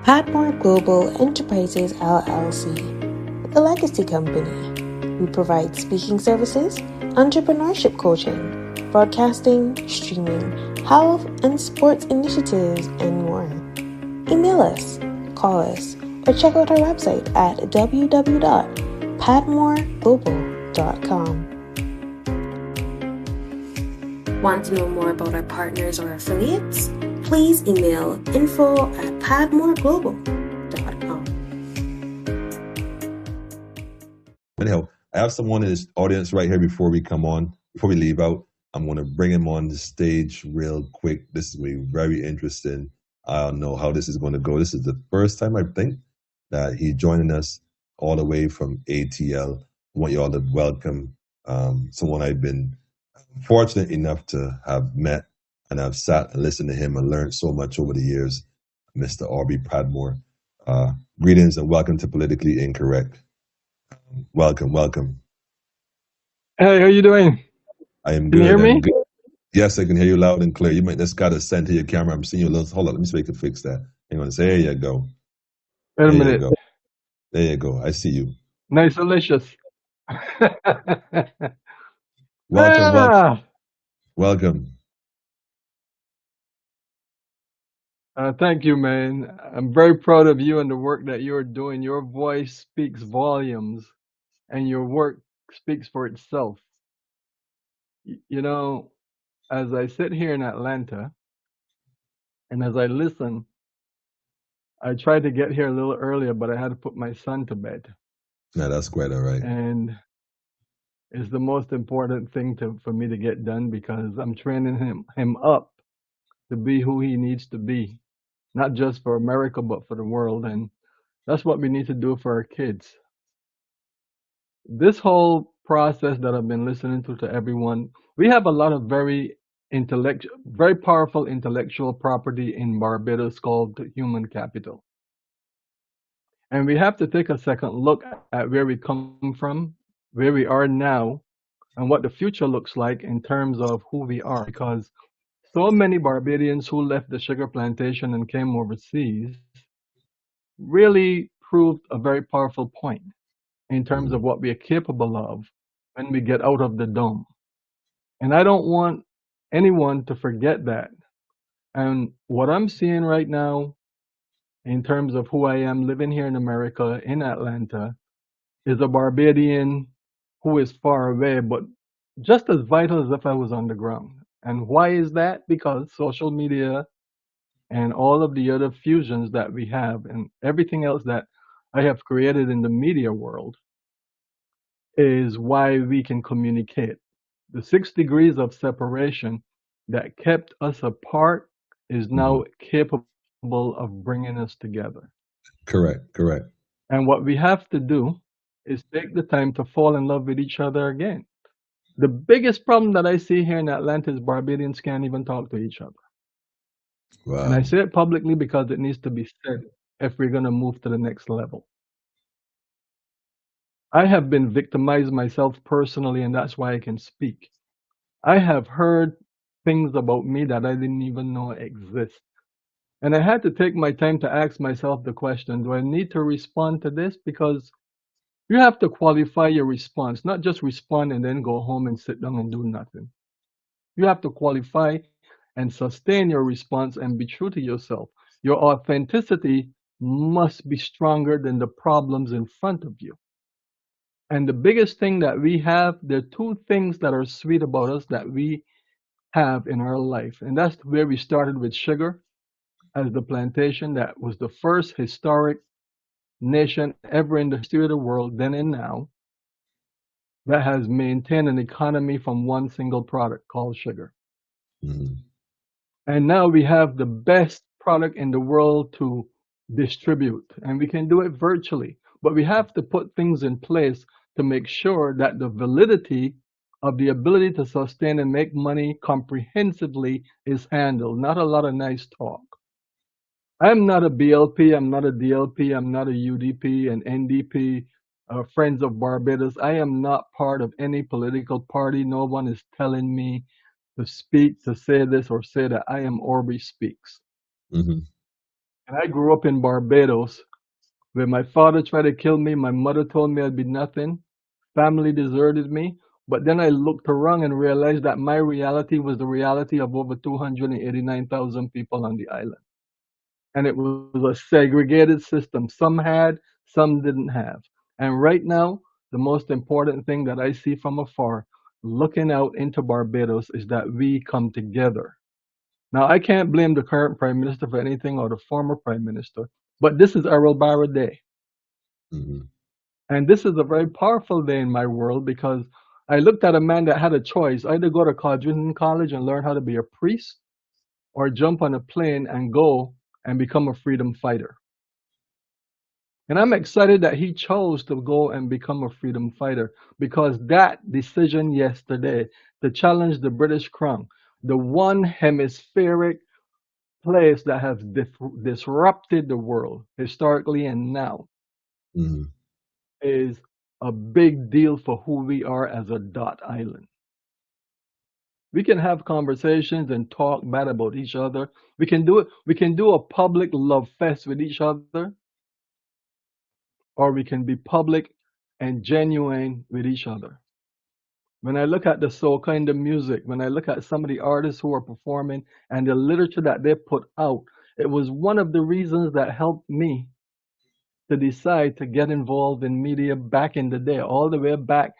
Padmore Global Enterprises LLC, the legacy company. We provide speaking services, entrepreneurship coaching, broadcasting, streaming, health and sports initiatives, and more. Email us, call us, or check out our website at www.padmoreglobal.com. Want to know more about our partners or affiliates? Please email info@padmoreglobal.com. Anyhow, I have someone in this audience right here before we leave out. I'm going to bring him on the stage real quick. This is going to be very interesting. I don't know how this is going to go. This is the first time I think that he's joining us all the way from ATL. I want you all to welcome someone I've been fortunate enough to have met, and I've sat and listened to him and learned so much over the years, Mr. Aubry Padmore. Greetings and welcome to Politically Incorrect. Welcome. Hey, how you doing? I am Can good. you hear me? Good. Yes, I can hear you loud and clear. You might just got to send to your camera. I'm seeing you a little. Hold on, let me see if I can fix that. Hang on. There you go. Wait a minute. There you go. I see you. Nice, delicious. Welcome. Thank you, man. I'm very proud of you and the work that you're doing. Your voice speaks volumes, and your work speaks for itself. You know, as I sit here in Atlanta, and as I listen, I tried to get here a little earlier, but I had to put my son to bed. No, that's quite all right. And it's the most important thing for me to get done, because I'm training him up to be who he needs to be, not just for America, but for the world. And that's what we need to do for our kids. This whole process that I've been listening to everyone, we have a lot of very powerful intellectual property in Barbados called human capital. And we have to take a second look at where we come from, where we are now, and what the future looks like in terms of who we are. Because so many Barbadians who left the sugar plantation and came overseas really proved a very powerful point in terms of what we are capable of when we get out of the dome. And I don't want anyone to forget that. And what I'm seeing right now, in terms of who I am living here in America, in Atlanta, is a Barbadian who is far away, but just as vital as if I was on the ground. And why is that? Because social media and all of the other fusions that we have and everything else that I have created in the media world is why we can communicate. The 6 degrees of separation that kept us apart is now capable of bringing us together. Correct. And what we have to do is take the time to fall in love with each other again. The biggest problem that I see here in Atlanta is Barbadians can't even talk to each other. Wow. And I say it publicly because it needs to be said if we're going to move to the next level. I have been victimized myself personally, and that's why I can speak. I have heard things about me that I didn't even know exist. And I had to take my time to ask myself the question, do I need to respond to this? Because you have to qualify your response, not just respond and then go home and sit down and do nothing. You have to qualify and sustain your response and be true to yourself. Your authenticity must be stronger than the problems in front of you. And the biggest thing that we have, there are 2 things that are sweet about us that we have in our life. And that's where we started with sugar as the plantation that was the first historic nation ever in the history of the world, then and now, that has maintained an economy from one single product called sugar. And now we have the best product in the world to distribute, and we can do it virtually. But we have to put things in place to make sure that the validity of the ability to sustain and make money comprehensively is handled, not a lot of nice talk. I'm not a BLP, I'm not a DLP, I'm not a UDP, an NDP, Friends of Barbados. I am not part of any political party. No one is telling me to speak, to say this or say that. I am Aubry Speaks. And I grew up in Barbados, where my father tried to kill me. My mother told me I'd be nothing. Family deserted me. But then I looked around and realized that my reality was the reality of over 289,000 people on the island. And it was a segregated system. Some had, some didn't have. And right now, the most important thing that I see from afar, looking out into Barbados, is that we come together. Now, I can't blame the current prime minister for anything or the former prime minister, but this is Errol Barra Day. Hmm. And this is a very powerful day in my world because I looked at a man that had a choice either go to Codrington College and learn how to be a priest or jump on a plane and go and become a freedom fighter. And I'm excited that he chose to go and become a freedom fighter because that decision yesterday to challenge the British crown, the one hemispheric place that has disrupted the world historically and now, Hmm. is a big deal for who we are as a dot island. We can have conversations and talk bad about each other. We can do it. We can do a public love fest with each other, or we can be public and genuine with each other. When I look at the soca and the music, when I look at some of the artists who are performing and the literature that they put out, it was one of the reasons that helped me to decide to get involved in media back in the day, all the way back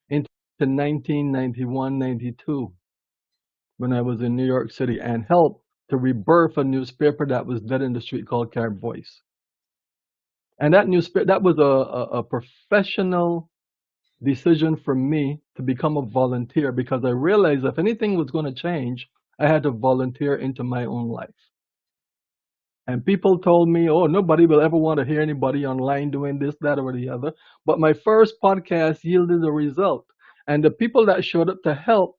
into 1991, 92, when I was in New York City and helped to rebirth a newspaper that was dead in the street called Cab Voice. And that newspaper, that was a professional decision for me to become a volunteer because I realized if anything was going to change, I had to volunteer into my own life. And people told me, oh, nobody will ever want to hear anybody online doing this, that, or the other. But my first podcast yielded a result. And the people that showed up to help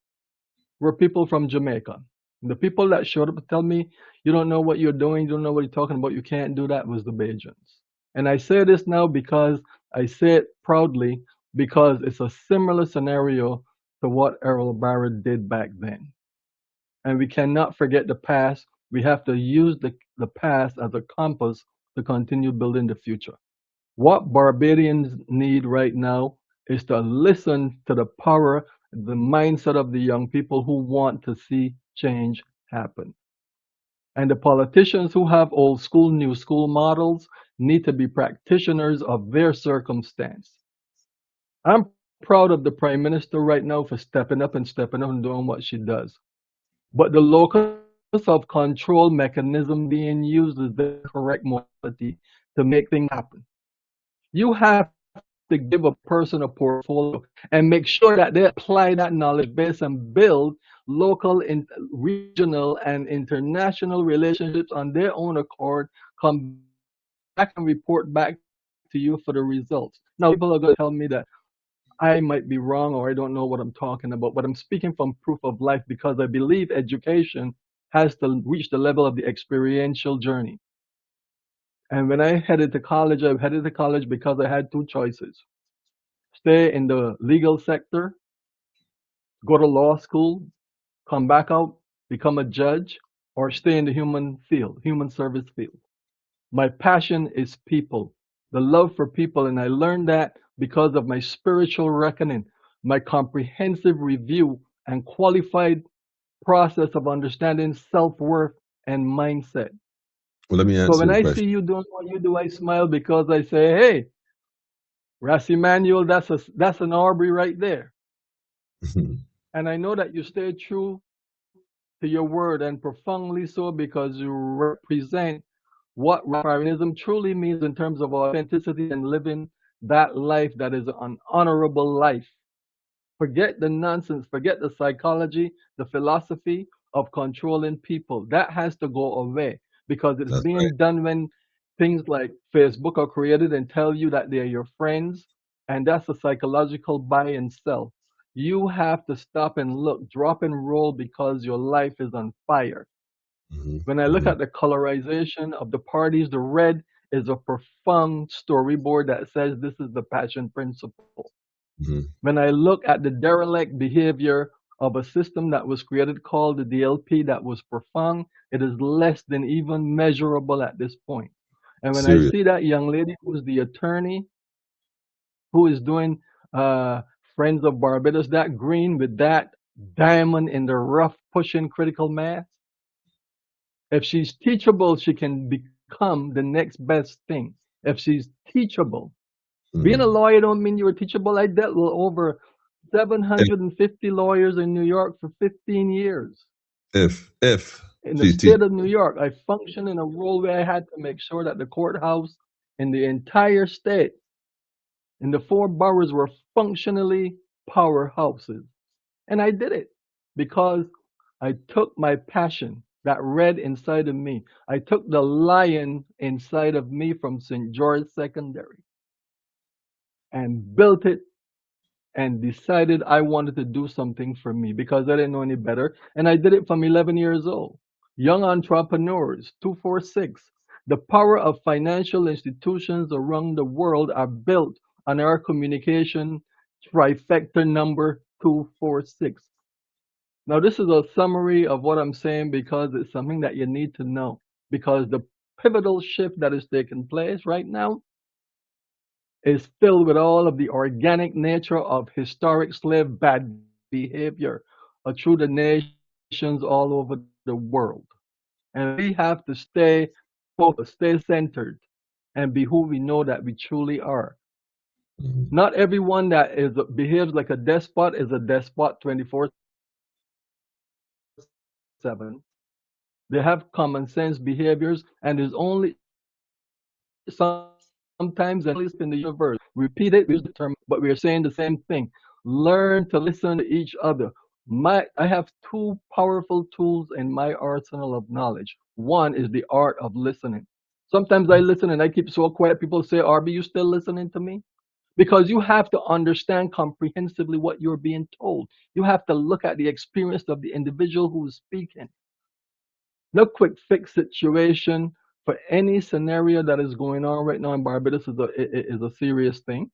were people from Jamaica. The people that showed up to tell me, you don't know what you're doing, you don't know what you're talking about, you can't do that, was the Bajans. And I say this now because I say it proudly because it's a similar scenario to what Errol Barrett did back then. And we cannot forget the past. We have to use the past as a compass to continue building the future. What Barbadians need right now is to listen to the power, the mindset of the young people who want to see change happen. And the politicians who have old school, new school models need to be practitioners of their circumstance. I'm proud of the Prime Minister right now for stepping up and doing what she does. But the locus of control mechanism being used is the correct modality to make things happen. You have to give a person a portfolio and make sure that they apply that knowledge base and build local, regional, and international relationships on their own accord, come back and report back to you for the results. Now, people are going to tell me that I might be wrong or I don't know what I'm talking about, but I'm speaking from proof of life because I believe education has to reach the level of the experiential journey. And when I headed to college, I headed to college because I had two choices: stay in the legal sector, go to law school, come back out, become a judge, or stay in the human field, human service field. My passion is people, the love for people, and I learned that because of my spiritual reckoning, my comprehensive review and qualified process of understanding self-worth and mindset. Well, let me So answer when your I see question. you doing what you do, I smile because I say, hey, Ras Emanuel, that's an Aubrey right there. And I know that you stay true to your word and profoundly so because you represent what Rastafarianism truly means in terms of authenticity and living that life that is an honorable life. Forget the nonsense, forget the psychology, the philosophy of controlling people. That has to go away because it's That's right. being done when things like Facebook are created and tell you that they're your friends, and that's a psychological buy and sell. You have to stop and look, drop and roll because your life is on fire. Hmm. When I look Hmm. at the colorization of the parties, the red is a profound storyboard that says this is the passion principle. Hmm. When I look at the derelict behavior of a system that was created called the DLP that was profound. It is less than even measurable at this point. And when I Serious. see that young lady who's the attorney who is doing uh, Friends of Barbados, that green with that diamond in the rough pushing critical mass, if she's teachable, she can become the next best thing. If she's teachable, being a Mm. lawyer don't mean you're teachable. I dealt with over If 750 lawyers in New York for 15 years. if In the she teach. state of New York, I functioned in a role where I had to make sure that the courthouse in the entire state, in the four boroughs, were functionally powerhouses. And I did it because I took my passion, that red inside of me. I took the lion inside of me from St. George Secondary and built it and decided I wanted to do something for me because I didn't know any better. And I did it from 11 years old. Young entrepreneurs, 246. The power of financial institutions around the world are built on our communication trifecta number 246. Now, this is a summary of what I'm saying because it's something that you need to know. Because the pivotal shift that is taking place right now is filled with all of the organic nature of historic slave bad behavior through the nations all over the world. And we have to stay focused, stay centered, and be who we know that we truly are. Mm. Not everyone that behaves like a despot is a despot 24/7. They have common sense behaviors, and there's only sometimes an anomalous in the universe. Repeat it, we use the term, but we are saying the same thing. Learn to listen to each other. I have two powerful tools in my arsenal of knowledge. One is the art of listening. Sometimes I listen and I keep so quiet. People say, "Arby, you still listening to me?" Because you have to understand comprehensively what you're being told. You have to look at the experience of the individual who is speaking. No quick fix situation for any scenario that is going on right now in Barbados is a serious thing.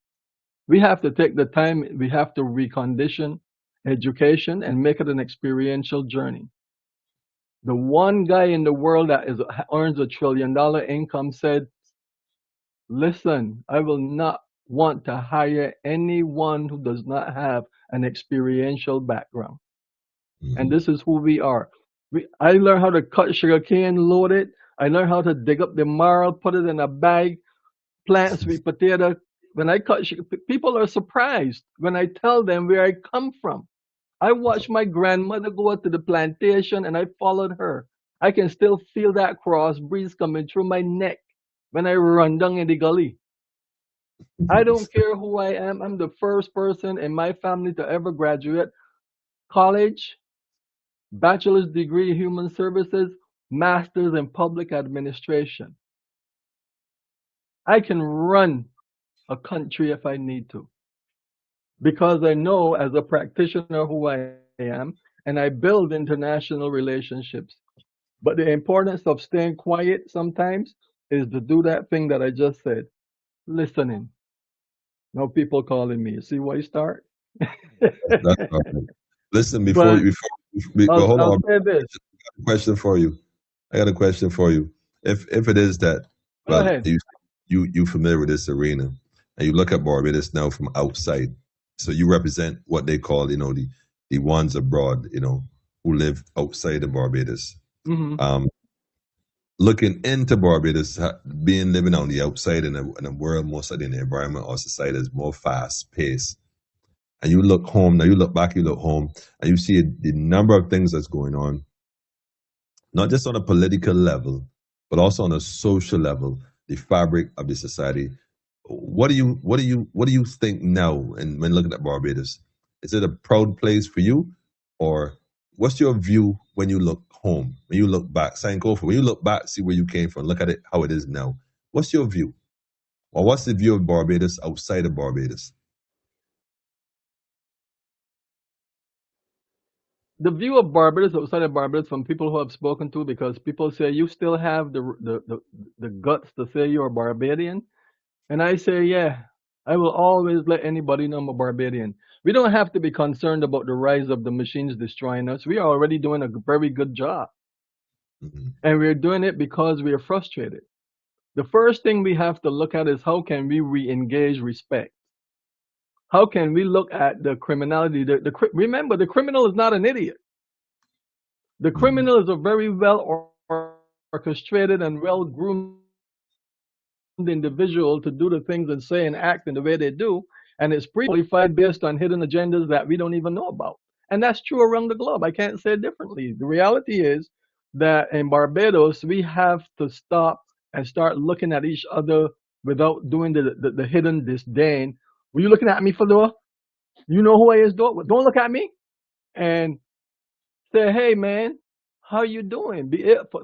We have to take the time, we have to recondition education and make it an experiential journey. The one guy in the world that earns $1 trillion income said, listen, I will not want to hire anyone who does not have an experiential background. And Mm. this is who we are. I learned how to cut sugarcane, load it. I learned how to dig up the marl, put it in a bag, plant sweet potato. When I cut sugar, people are surprised when I tell them where I come from. I watched my grandmother go out to the plantation and I followed her. I can still feel that cross breeze coming through my neck when I run down in the gully. I don't care who I am. I'm the first person in my family to ever graduate college, bachelor's degree in human services, master's in public administration. I can run a country if I need to because I know as a practitioner who I am and I build international relationships. But the importance of staying quiet sometimes is to do that thing that I just said, listening. No people calling me. You see why you start? That's all right. Listen, But but hold I'll on. say this. Question for you. I got a question for you. If it is that, Go well, ahead. you familiar with this arena, and you look at Barbados now from outside, so you represent what they call, the ones abroad, who live outside of Barbados. Hmm. Um, Looking into Barbados, being living on the outside in a world most of the environment or society is more fast paced. And you look home now, you look back, you look home, and you see the number of things that's going on, not just on a political level, but also on a social level, the fabric of the society. What do you think now? And when looking at Barbados, is it a proud place for you, or what's your view when you look home? When you look back, Sankofa, when you look back, see where you came from, look at it how it is now. What's your view, or what's the view of Barbados outside of Barbados? The view of Barbados outside of Barbados from people who I've spoken to, because people say you still have the guts to say you're Barbadian, and I say, yeah, I will always let anybody know I'm a Barbadian. We don't have to be concerned about the rise of the machines destroying us. We are already doing a very good job. Mm-hmm. And we're doing it because we are frustrated. The first thing we have to look at is how can we re-engage respect? How can we look at the criminality? Remember, the criminal is not an idiot. The Mm-hmm. criminal is a very well orchestrated and well groomed individual to do the things and say and act in the way they do. And it's pre-qualified based on hidden agendas that we don't even know about. And that's true around the globe. I can't say it differently. The reality is that in Barbados, we have to stop and start looking at each other without doing the hidden disdain. Were you looking at me for the? You know who I is? Don't look at me. And say, hey man, how you doing?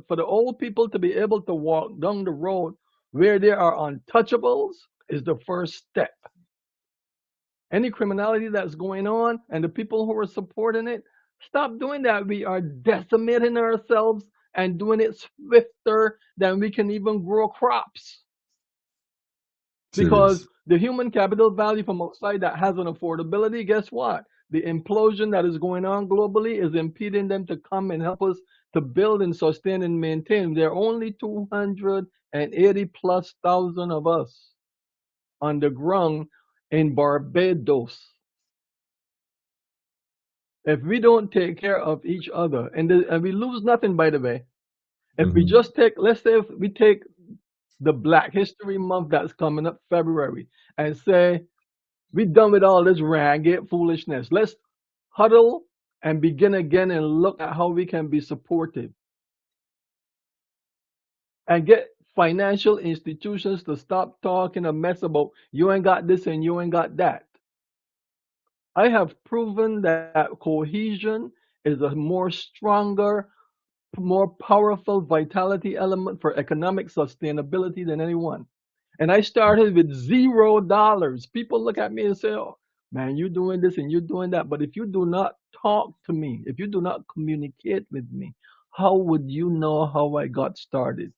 For the old people to be able to walk down the road where there are untouchables is the first step. Any criminality that's going on and the people who are supporting it, stop doing that. We are decimating ourselves and doing it swifter than we can even grow crops. Because Serious. the human capital value from outside that has an affordability, guess what? The implosion that is going on globally is impeding them to come and help us to build and sustain and maintain. There are only 280 plus thousand of us on the ground in Barbados. If we don't take care of each other, and we lose nothing, by the way, if we Mm-hmm. just take, let's say, if we take the Black History Month that's coming up February and say, we done with all this ragged foolishness. Let's huddle and begin again and look at how we can be supportive and get financial institutions to stop talking a mess about you ain't got this and you ain't got that. I have proven that cohesion is a more stronger, more powerful vitality element for economic sustainability than anyone. And I started with $0. People look at me and say, oh, man, you're doing this and you're doing that. But if you do not talk to me, if you do not communicate with me, how would you know how I got started?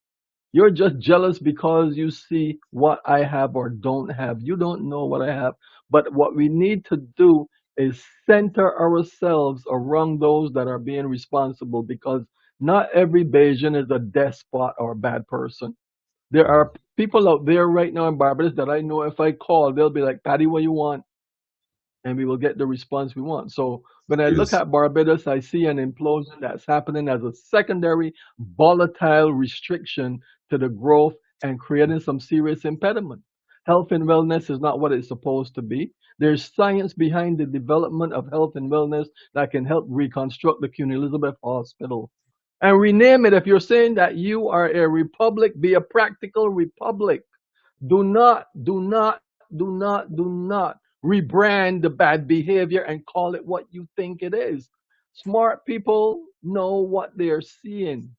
You're just jealous because you see what I have or don't have. You don't know what I have. But what we need to do is center ourselves around those that are being responsible because not every Bayesian is a despot or a bad person. There Mm-hmm. are people out there right now in Barbados that I know if I call, they'll be like, Patty, what you want? And we will get the response we want. So when I look Serious. at Barbados, I see an implosion that's happening as a secondary volatile restriction to the growth and creating some serious impediment. Health and wellness is not what it's supposed to be. There's science behind the development of health and wellness that can help reconstruct the Queen Elizabeth Hospital and rename it. If you're saying that you are a republic, be a practical republic. Do not rebrand the bad behavior and call it what you think it is. Smart people know what they're seeing.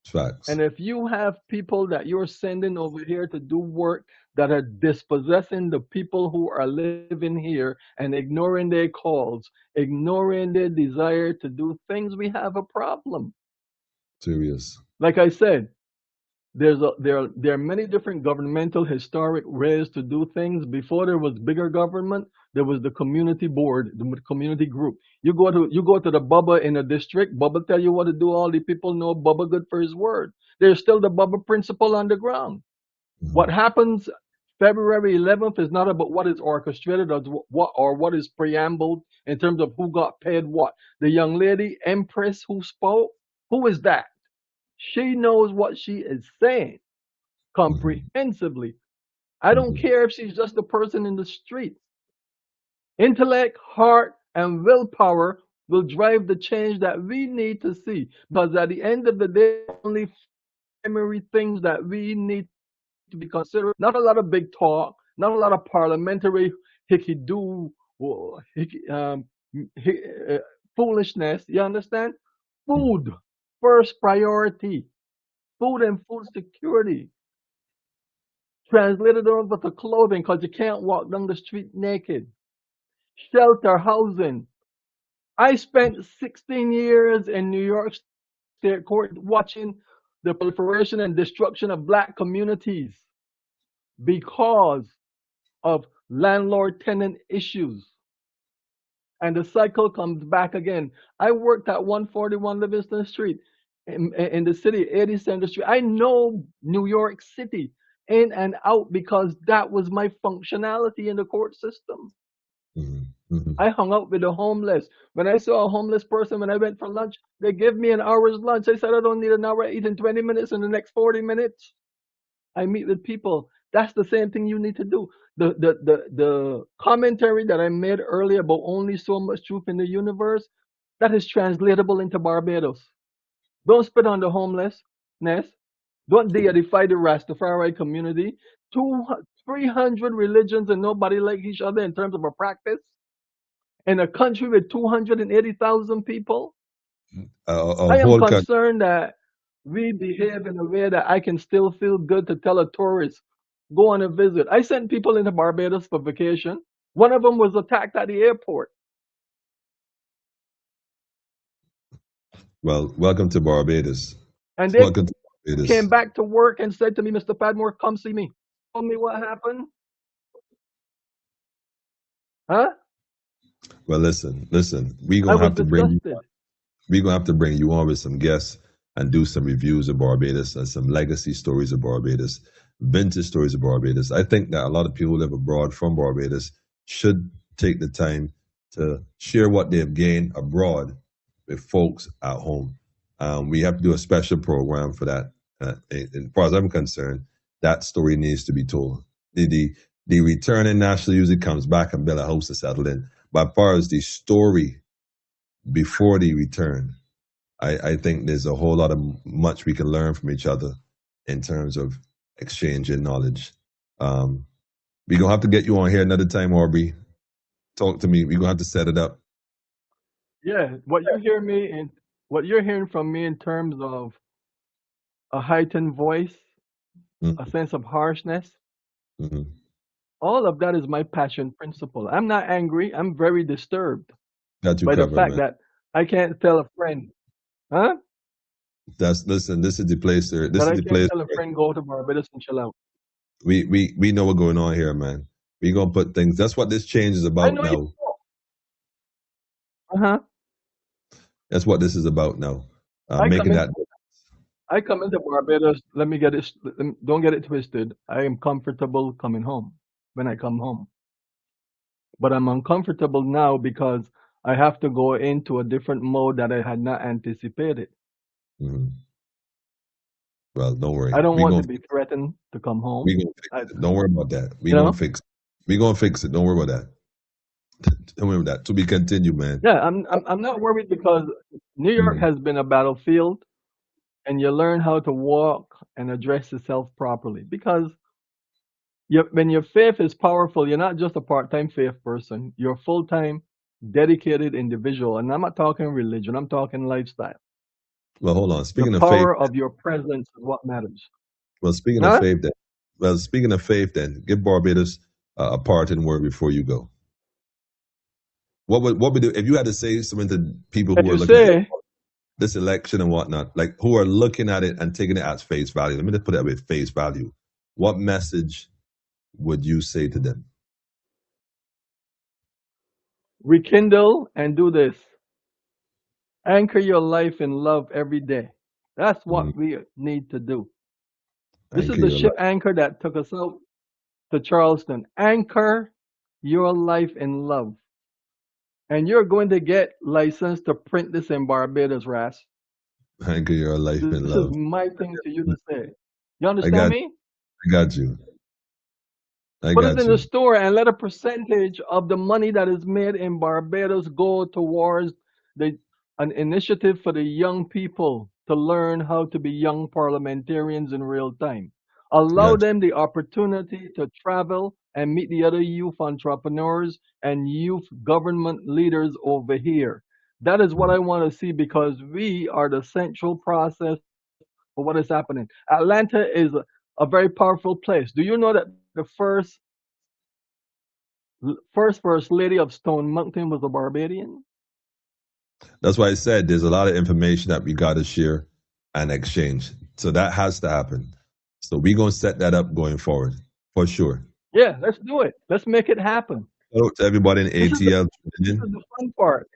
Facts. And if you have people that you're sending over here to do work that are dispossessing the people who are living here and ignoring their calls, ignoring their desire to do things, we have a problem. Serious. Like I said, there are many different governmental historic ways to do things. Before there was bigger government, there was the community board, the community group. You go to the Bubba in a district, Bubba tell you what to do. All the people know Bubba good for his word. There's still the Bubba principle on the ground. Mm-hmm. What happens February 11th is not about what is orchestrated or what is preambled in terms of who got paid what. The young lady Empress who spoke, who is that? She knows what she is saying Mm-hmm. comprehensively. I don't Mm-hmm. care if she's just a person in the street. Intellect, heart, and willpower will drive the change that we need to see. Because at the end of the day, only primary things that we need to be considering, not a lot of big talk, not a lot of parliamentary hickey do, foolishness. You understand? Food, first priority. Food and food security. Translated over to clothing because you can't walk down the street naked. Shelter, housing. I spent 16 years in New York State Court watching the proliferation and destruction of black communities because of landlord tenant issues. and the cycle comes back again. I worked at 141 Livingston Street in the city, 80 Center Street. I know New York City in and out because that was my functionality in the court system. Mm-hmm. I hung out with the homeless. When I saw a homeless person when I went for lunch, they give me an hour's lunch. I said, I don't need an hour, I eat in 20 minutes in the next 40 minutes. I meet with people. That's the same thing you need to do. The commentary that I made earlier about only so much truth in the universe, that is translatable into Barbados. Don't spit on the homelessness. Don't deify the Rastafari community. 300 religions and nobody like each other in terms of a practice. In a country with 280,000 people, A I am whole country. concerned that we behave in a way that I can still feel good to tell a tourist, go on a visit. I sent people into Barbados for vacation. One of them was attacked at the airport. Well, welcome to Barbados. And they Welcome to Barbados. came back to work and said to me, Mr. Padmore, come see me. Tell me what happened. Huh? Well, listen. We're I gonna was have to bring you. disgusted. We're gonna have to bring you on with some guests and do some reviews of Barbados and some legacy stories of Barbados, vintage stories of Barbados. I think that a lot of people who live abroad from Barbados should take the time to share what they've gained abroad with folks at home. We have to do a special program for that. As far as I'm concerned, that story needs to be told. The returning national usually comes back and build a house to settle in. But as far as the story before the return, I think there's a whole lot of much we can learn from each other in terms of exchanging knowledge. We're gonna have to get you on here another time, Aubrey. Talk to me. We're gonna have to set it up. Yeah, what you're hearing from me in terms of a heightened voice, a Mm-hmm. sense of harshness, Mm-hmm. all of that is my passion principle. I'm not angry. I'm very disturbed Got you by the covered, fact man. that I can't tell a friend, huh? Listen. This is the place. This That is I the can't place. tell a friend go to Barbados and chill out. We know what's going on here, man. We're gonna put things. That's what this change is I about know you. now. Uh-huh. That's what this is about now. I come Making in. that. I come into Barbados. Let me get it. Don't get it twisted. I am comfortable coming home when I come home, but I'm uncomfortable now because I have to go into a different mode that I had not anticipated. Mhm. Well, don't worry. I don't We're want gonna to be threatened to come we home. gonna I, fix it. Don't worry about that. you know. We gonna fix it. Don't worry about that. Don't worry about that. To be continued, man. Yeah, I'm not worried because New York Mhm. has been a battlefield, and you learn how to walk and address yourself properly. Because when your faith is powerful, you're not just a part-time faith person. You're a full-time, dedicated individual. And I'm not talking religion. I'm talking lifestyle. Well, hold on. The Speaking of faith, power of your presence is what matters. well, speaking of Huh? faith, then. Well, speaking of faith, then give Barbados a parting word before you go. What would do if you had to say something to people As who are you looking at say, this election and whatnot, like who are looking at it and taking it as face value? Let me just put it with face value. What message would you say to them? rekindle and do this. Anchor your life in love every day. That's Mhm. what we need to do. This is Anchor the your life. ship anchor that took us out to Charleston. Anchor your life in love. And you're going to get license to print this in Barbados, Ras. Anchor your life in This is love. my thing to you to say. You I understand got me? I got you. I Put it got in the you. store and let a percentage of the money that is made in Barbados go towards the an initiative for the young people to learn how to be young parliamentarians in real time. Allow Got them the opportunity to travel and meet the other youth entrepreneurs and youth government leaders over here. That is what you. I want to see because we are the central process for what is happening. Atlanta is a very powerful place. Do you know that the first lady of Stone Mountain was a Barbadian? That's why I said there's a lot of information that we got to share and exchange. So that has to happen. So we're going to set that up going forward for sure. Yeah, let's do it. Let's make it happen. Shout out to everybody in This is the, ATL this tuning is in. the fun part.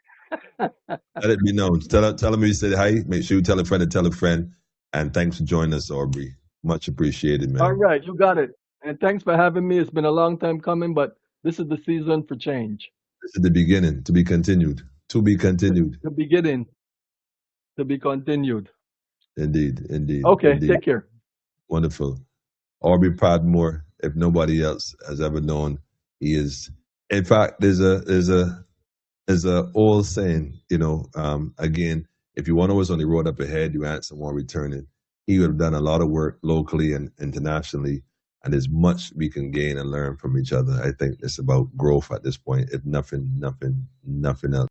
Let it be known. Tell them you said hi. Make sure you tell a friend to tell a friend. And thanks for joining us, Aubrey. Much appreciated, All man. right, you got it. And thanks for having me. It's been a long time coming, but this is the season for change. This is the beginning. To be continued. To be continued. The beginning to be continued. Indeed. Indeed. Okay, Indeed. take care. Wonderful. Aubrey Padmore, if nobody else has ever known, he is. In fact, there's a old saying, again, if you want to what's on the road up ahead, you answer one returning. He would have done a lot of work locally and internationally, and there's much we can gain and learn from each other. I think it's about growth at this point, if nothing else.